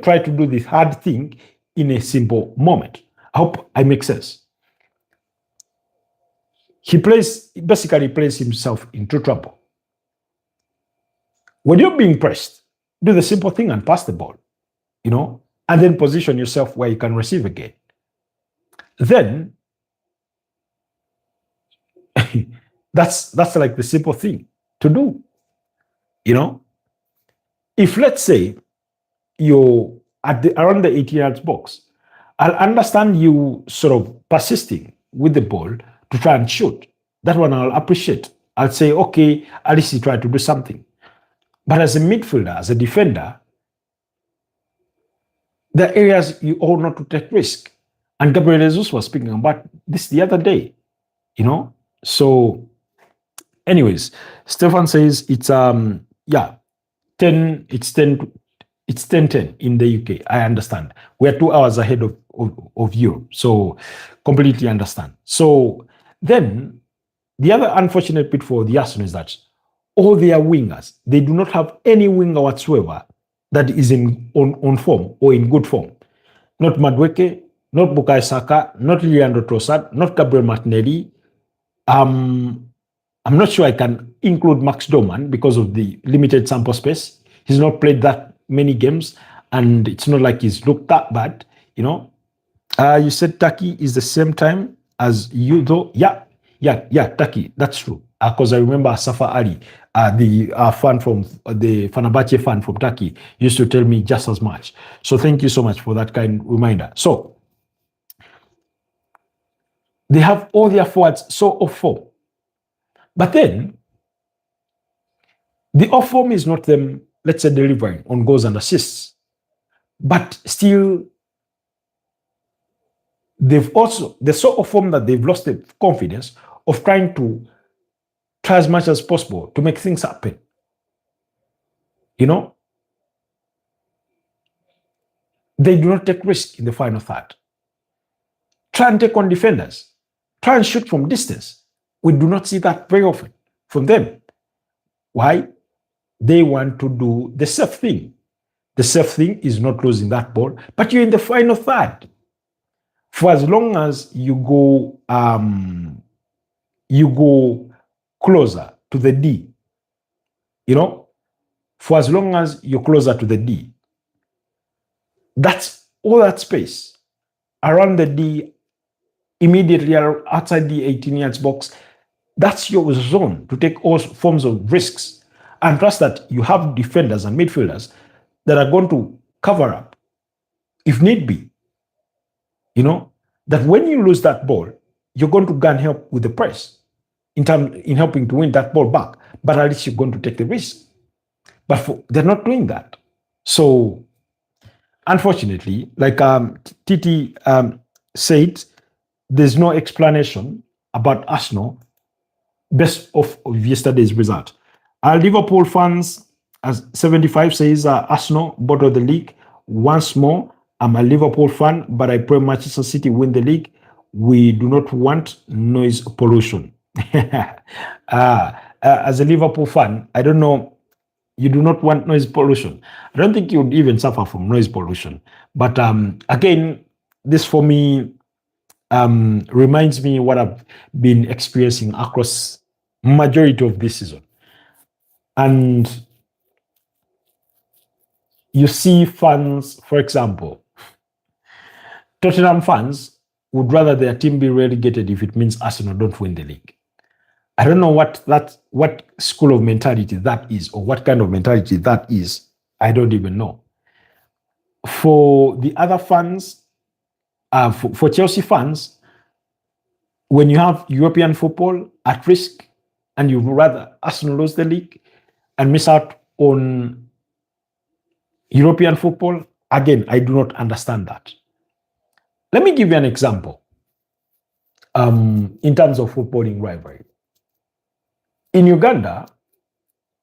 try to do the hard thing in a simple moment. I hope I make sense. He basically plays himself into trouble. When you're being pressed, do the simple thing and pass the ball, and then position yourself where you can receive again. Then that's like the simple thing to do. If let's say you're around the 18 yards box, I'll understand you sort of persisting with the ball to try and shoot. That one I'll appreciate. I'll say, okay, at least you try to do something. But as a midfielder, as a defender, there are areas you ought not to take risk. And Gabriel Jesus was speaking about this the other day, So, anyways, Stefan says it's 10. It's 10:10 in the UK. I understand. We're 2 hours ahead of Europe, so completely understand. So then the other unfortunate bit for the Arsenal is that all their wingers, they do not have any winger whatsoever that is on form or in good form. Not Madueke, not Bukayo Saka, not Leandro Trossard, not Gabriel Martinelli. I'm not sure I can include Max Doman because of the limited sample space. He's not played that many games, and it's not like he's looked that bad, You said Turkey is the same time as you, though. Yeah, Turkey. That's true. Because I remember Safa Ali, the fan from the Fenerbahce fan from Turkey, used to tell me just as much. So thank you so much for that kind reminder. So they have all their forwards so off form, but then the off form is not them, let's say, delivering on goals and assists, but still they're so off form that they've lost the confidence of trying to try as much as possible to make things happen. They do not take risk in the final third. Try and take on defenders. Try and shoot from distance. We do not see that very often from them. Why? They want to do the safe thing. The safe thing is not losing that ball, but you're in the final third. For as long as you go closer to the D, for as long as you're closer to the D, that's all that space around the D, immediately outside the 18 yards box. That's your zone to take all forms of risks, and trust that you have defenders and midfielders that are going to cover up if need be. That when you lose that ball, you're going to go and help with the press in helping to win that ball back, but at least you're going to take the risk. But they're not doing that. So unfortunately, like Titi said, there's no explanation about Arsenal based off of yesterday's result. Liverpool fans, as 75 says, Arsenal bottled the league once more. I'm a Liverpool fan, but I pray Manchester City win the league. We do not want noise pollution. As a Liverpool fan, I don't know, you do not want noise pollution. I don't think you would even suffer from noise pollution. But again, this for me reminds me what I've been experiencing across majority of this season. And you see fans, for example, Tottenham fans would rather their team be relegated if it means Arsenal don't win the league. I don't know what school of mentality that is, or what kind of mentality that is. I don't even know. For the other fans, for Chelsea fans, when you have European football at risk and you'd rather Arsenal lose the league and miss out on European football, again, I do not understand that. Let me give you an example in terms of footballing rivalry. In Uganda,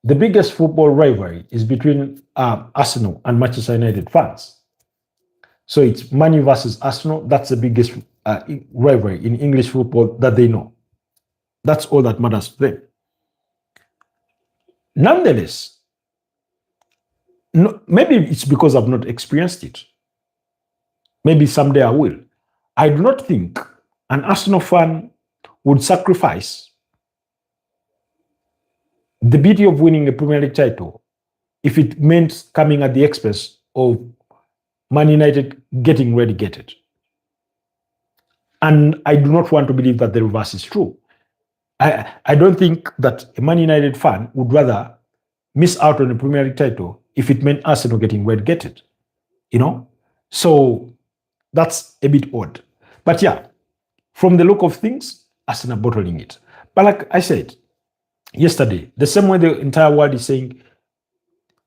the biggest football rivalry is between Arsenal and Manchester United fans. So it's Man U versus Arsenal. That's the biggest rivalry in English football that they know. That's all that matters to them. Nonetheless, no, maybe it's because I've not experienced it. Maybe someday I will. I do not think an Arsenal fan would sacrifice the beauty of winning a Premier League title if it meant coming at the expense of Man United getting relegated. And I do not want to believe that the reverse is true. I don't think that a Man United fan would rather miss out on a Premier League title if it meant Arsenal getting relegated, you know? So that's a bit odd. But yeah, from the look of things, Arsenal bottling it. But like I said yesterday, the same way the entire world is saying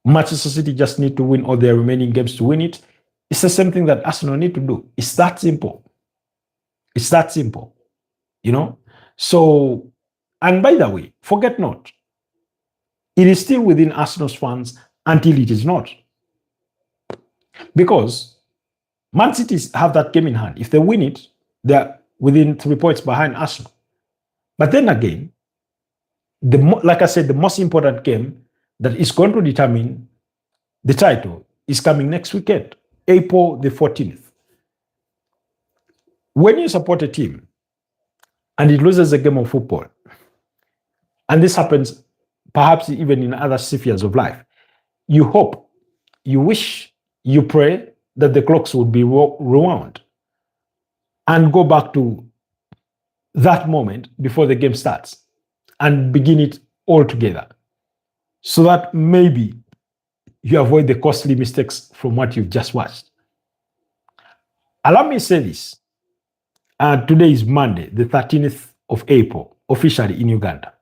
Manchester City just need to win all their remaining games to win it, it's the same thing that Arsenal need to do. It's that simple. It's that simple, you know? So, and by the way, forget not, it is still within Arsenal's fans until it is not. Because Man City have that game in hand. If they win it, they're within 3 points behind Arsenal. But then again, like I said, the most important game that is going to determine the title is coming next weekend, April the 14th. When you support a team and it loses a game of football, and this happens perhaps even in other spheres of life, you hope, you wish, you pray that the clocks would be rewound and go back to that moment before the game starts and begin it all together, so that maybe you avoid the costly mistakes from what you've just watched. Allow me to say this. Today is Monday, the 13th of April, officially in Uganda,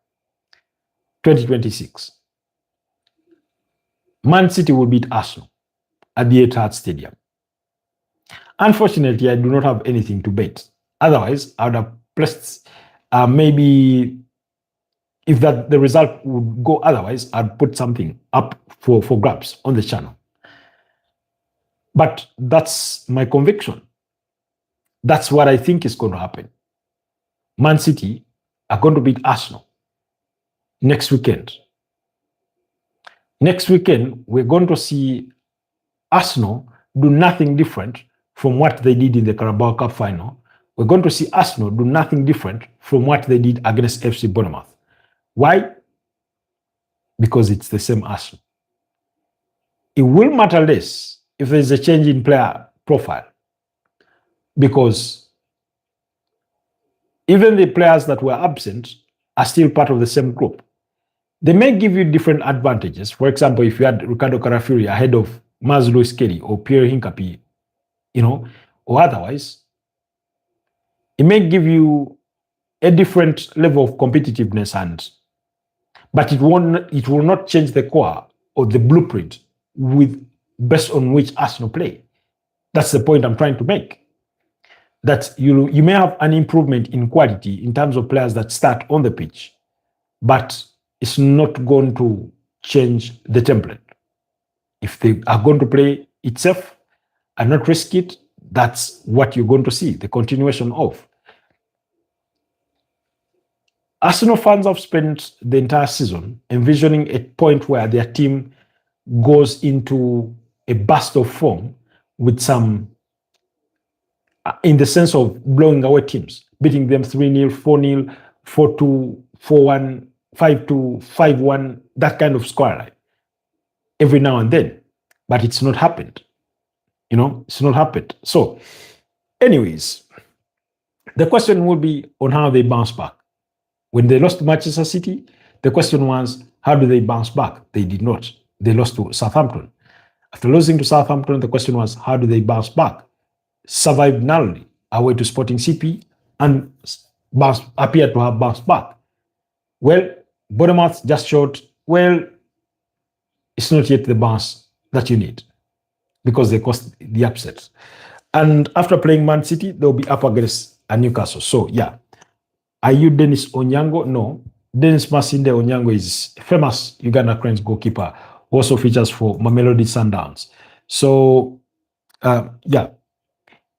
2026. Man City will beat Arsenal at the Etihad Stadium. Unfortunately, I do not have anything to bet. Otherwise, I would have placed maybe, if the result would go otherwise, I'd put something up for grabs on the channel. But that's my conviction. That's what I think is going to happen. Man City are going to beat Arsenal next weekend. Next weekend, we're going to see Arsenal do nothing different from what they did in the Carabao Cup final. We're going to see Arsenal do nothing different from what they did against FC Bournemouth. Why? Because it's the same Arsenal. It will matter less if there's a change in player profile, because even the players that were absent are still part of the same group. They may give you different advantages. For example, if you had Ricardo Carafiori ahead of Maz Lewis Kelly or Pierre Hincapié, you know, or otherwise, it may give you a different level of competitiveness, but it will not change the core or the blueprint based on which Arsenal play. That's the point I'm trying to make. That you may have an improvement in quality in terms of players that start on the pitch, but it's not going to change the template. If they are going to play itself and not risk it, that's what you're going to see, the continuation of. Arsenal fans have spent the entire season envisioning a point where their team goes into a burst of form with some, in the sense of blowing away teams, beating them 3-0, 4-0, 4-2, 4-1, 5-2, 5-1, that kind of scoreline every now and then. But it's not happened. You know, it's not happened. So, anyways, the question will be on how they bounce back. When they lost to Manchester City, the question was, how do they bounce back? They did not. They lost to Southampton. After losing to Southampton, the question was, how do they bounce back? Survived narrowly away to Sporting CP and appeared to have bounced back. Well, Bournemouth just showed, well, it's not yet the bounce that you need because they caused the upset. And after playing Man City, they'll be up against Newcastle. So, yeah. Are you Dennis Onyango? No. Dennis Masinde Onyango is a famous Uganda Cranes goalkeeper who also features for Mamelodi Sundowns. So, yeah.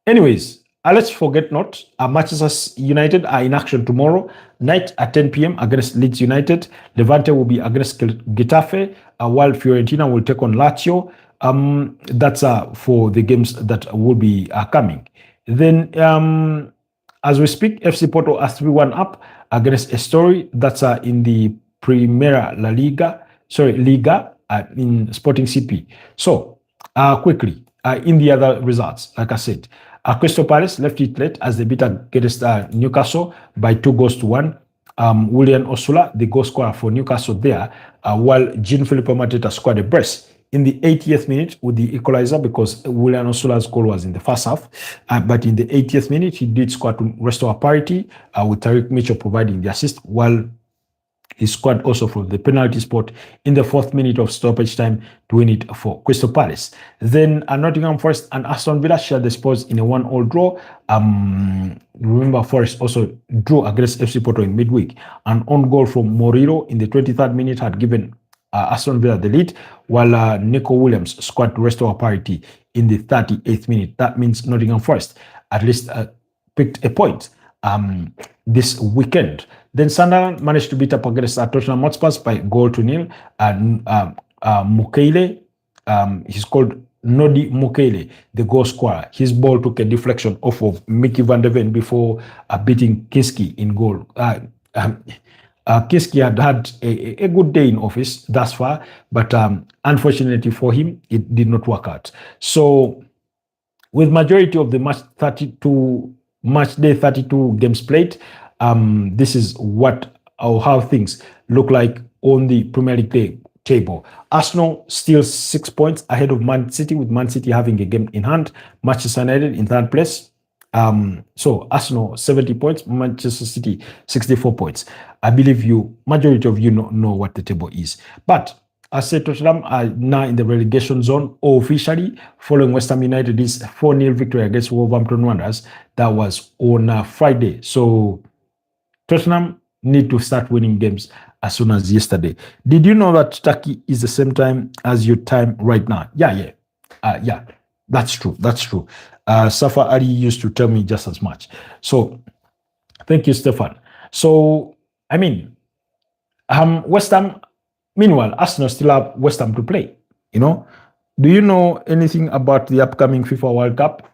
Anyways, let's forget not. Manchester United are in action tomorrow night at 10 p.m. against Leeds United. Levante will be against Getafe, while Fiorentina will take on Lazio. That's for the games that will be coming. Then, as we speak, FC Porto are 3-1 up against Estoril. That's in the Primera La Liga. Sorry, Liga in Sporting CP. So, quickly, in the other results, like I said, Crystal Palace left it late as they beat against Newcastle by 2-1. William Osula, the goal scorer for Newcastle there, while Jean-Philippe Mateta scored a brace in the 80th minute with the equalizer, because William Osula's goal was in the first half. But in the 80th minute, he did score to restore parity, with Tariq Mitchell providing the assist, while he scored also from the penalty spot in the 4th minute of stoppage time to win it for Crystal Palace. Then Nottingham Forest and Aston Villa shared the spoils in a 1-1 draw. Remember, Forest also drew against FC Porto in midweek. An own goal from Moriro in the 23rd minute had given Aston Villa the lead, while Nico Williams scored to restore parity in the 38th minute. That means Nottingham Forest at least picked a point this weekend. Then Sunderland managed to beat up against Tottenham Hotspur by 1-0. Mukele, he's called Nodi Mukele, the goal scorer. His ball took a deflection off of Mickey van der Ven before beating Kinski in goal. Kinski had a good day in office thus far, but unfortunately for him, it did not work out. So, with majority of the match day 32 games played, this is what or how things look like on the Premier League table. Arsenal still 6 points ahead of Man City, with Man City having a game in hand. Manchester United in 3rd place. So Arsenal 70 points, Manchester City 64 points. I believe majority of you know what the table is. But I said Tottenham are now in the relegation zone officially, following West Ham United's 4-0 victory against Wolverhampton Wanderers. That was on Friday. So Tottenham need to start winning games as soon as yesterday. Did you know that Turkey is the same time as your time right now? Yeah. That's true. Safa Ali used to tell me just as much. So, thank you, Stefan. So, I mean, West Ham, meanwhile, Arsenal still have West Ham to play, Do you know anything about the upcoming FIFA World Cup?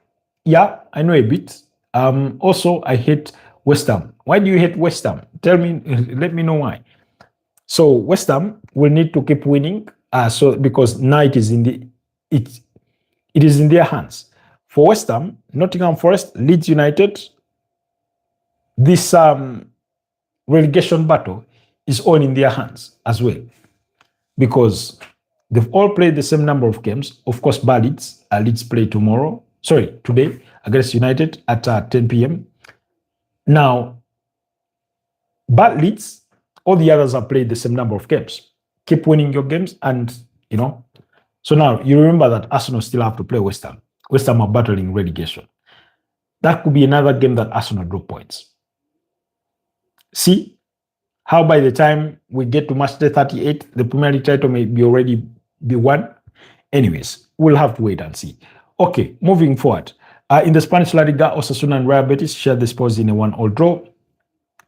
Yeah, I know a bit. Also, I hate West Ham. Why do you hate West Ham? Tell me, let me know why. So, West Ham will need to keep winning, because now it is in their hands. For West Ham, Nottingham Forest, Leeds United, this relegation battle is all in their hands as well, because they've all played the same number of games. Of course, Leeds play today against United at 10 p.m. Now, Leeds, all the others have played the same number of games. Keep winning your games, and So now you remember that Arsenal still have to play West Ham. West Ham are battling relegation. That could be another game that Arsenal drop points. See how by the time we get to match day 38, the Premier League title may already be won. Anyways, we'll have to wait and see. Okay, moving forward. In the Spanish La Liga, Osasuna and Real Betis shared the spoils in a 1-1 draw.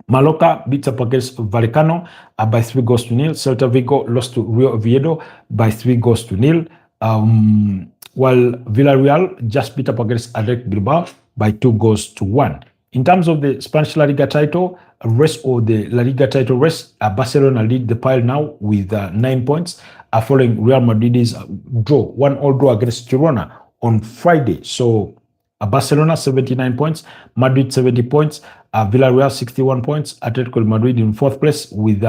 Mallorca beats up against Vallecano by 3-0. Celta Vigo lost to Rio Oviedo by 3-0. While Villarreal just beat up against Athletic Bilbao by 2-1. In terms of the Spanish La Liga title race, or the La Liga title race, Barcelona lead the pile now with 9 points, following Real Madrid's draw, 1-1 draw against Girona on Friday. So Barcelona 79 points, Madrid 70 points, Villarreal 61 points, Atletico Madrid in 4th place with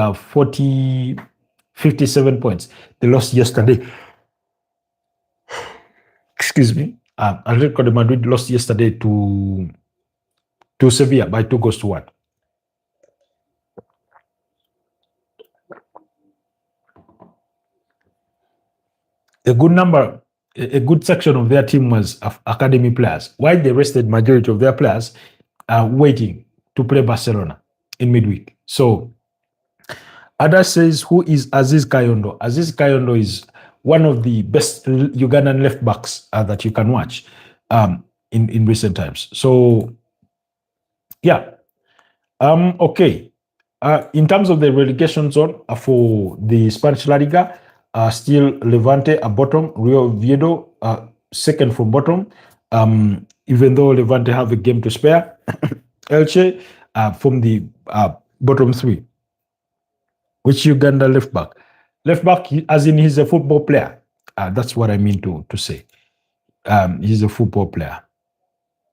57 points. They lost yesterday. Excuse me. Atletico de Madrid lost yesterday to Sevilla by 2-1. A good section of their team was academy players. Why they rested majority of their players waiting to play Barcelona in midweek. So, Ada says, who is Aziz Kayondo? Aziz Kayondo is one of the best Ugandan left backs that you can watch. in recent times. So yeah. Okay. In terms of the relegation zone for the Spanish La Liga, still Levante at bottom, Real Oviedo second from bottom. Even though Levante have a game to spare, Elche from the bottom three. Which Uganda left back? Left back, as in he's a football player. That's what I mean to say. He's a football player.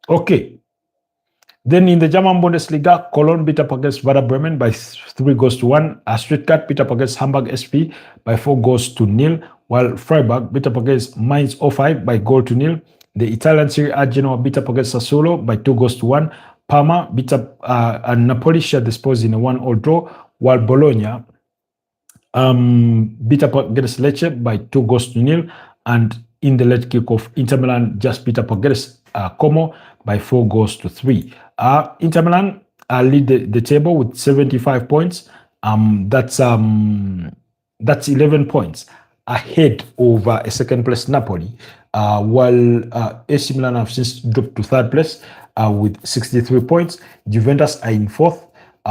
Okay. Then in the German Bundesliga, Cologne beat up against Werder Bremen by 3-1. Stuttgart beat up against Hamburg SP by 4-0, while Freiburg beat up against Mainz 05 by 0-0. The Italian Serie A Genoa beat up against Sassuolo by 2-1. Parma beat up and Napoli shared the spoils in a 1-1 draw, while Bologna beat up against Lecce by 2-0. And in the late kickoff, Inter Milan just beat up against Como by 4-3. Inter Milan lead the table with 75 points. That's 11 points ahead over a second place Napoli, while AC Milan have since dropped to third place with 63 points. Juventus are in fourth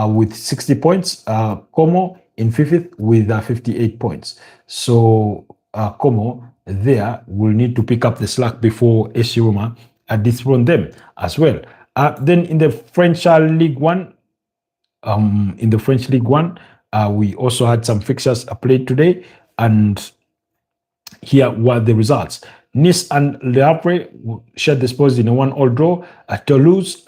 with 60 points. Como in fifth with 58 points. So Como there will need to pick up the slack before AC Roma dethrone them as well. Then in the French League One, we also had some fixtures played today, and here were the results. Nice and Le Havre shared the spoils in a 1-1 draw. Toulouse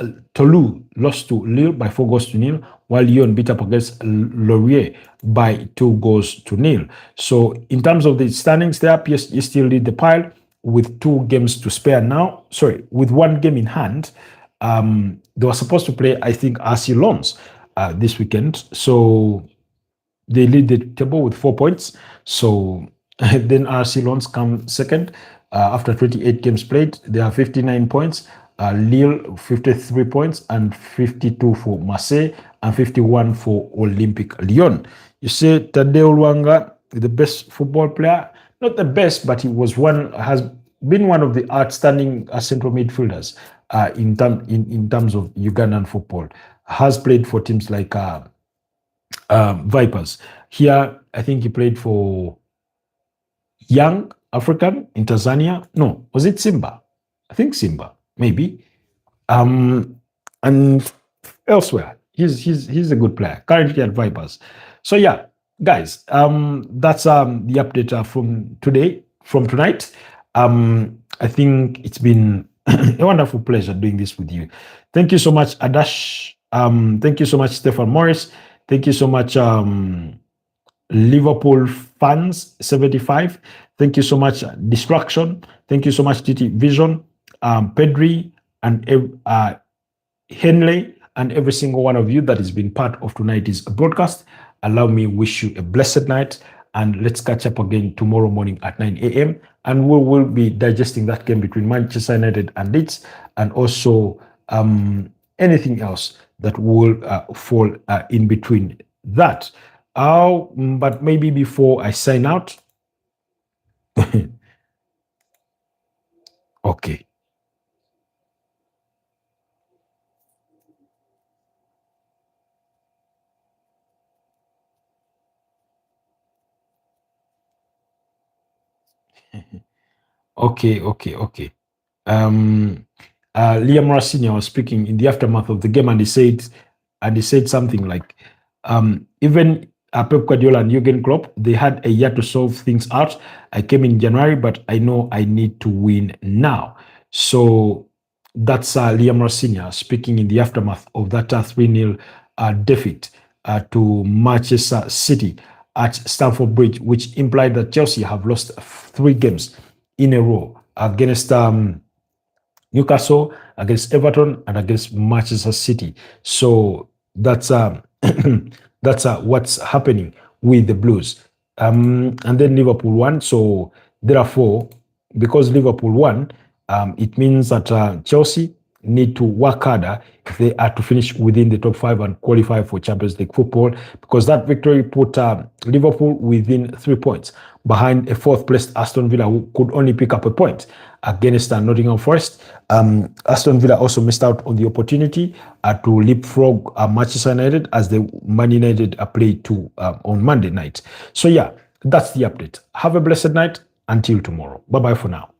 lost to Lille by 4-0, while Lyon beat up against Lorient by 2-0. So in terms of the standings there, PSG still lead the pile with 2 games to spare now. Sorry, with 1 game in hand. They were supposed to play, I think, RC Lens this weekend. So they lead the table with 4 points. So then RC Lens come second. After 28 games played, they have 59 points. Lille 53 points and 52 for Marseille and 51 for Olympique Lyon. You say Tadeo Luanga, the best football player, not the best, but he was has been one of the outstanding central midfielders in terms of Ugandan football. Has played for teams like Vipers. Here, I think he played for Young African in Tanzania. No, was it Simba? I think Simba, maybe. And elsewhere, he's a good player. Currently at Vipers. So yeah, guys, that's the update from tonight. I think it's been a wonderful pleasure doing this with you. Thank you so much, Adash. Thank you so much, Stefan Morris. Thank you so much, Liverpool fans 75. Thank you so much, Distraction. Thank you so much, TT Vision, Pedri, and Henley, and every single one of you that has been part of tonight's broadcast. Allow me wish you a blessed night, and let's catch up again tomorrow morning at 9 a.m. And we will be digesting that game between Manchester United and Leeds, and also anything else that will fall in between that. But maybe before I sign out, okay. Okay. Liam Rassini was speaking in the aftermath of the game, and he said something like, even Pep Guardiola and Jurgen Klopp, they had a year to solve things out. I came in January, but I know I need to win now. So that's Liam Rassini speaking in the aftermath of that 3-0 defeat to Manchester City at Stamford Bridge, which implied that Chelsea have lost 3 games in a row against Newcastle, against Everton, and against Manchester City. So that's that's what's happening with the Blues. And then Liverpool won. So therefore, because Liverpool won, it means that Chelsea need to work harder if they are to finish within the top 5 and qualify for Champions League football, because that victory put Liverpool within 3 points. behind a fourth-placed Aston Villa, who could only pick up a point against Nottingham Forest. Aston Villa also missed out on the opportunity to leapfrog Manchester United as the Man United played to on Monday night. So yeah, that's the update. Have a blessed night. Until tomorrow. Bye-bye for now.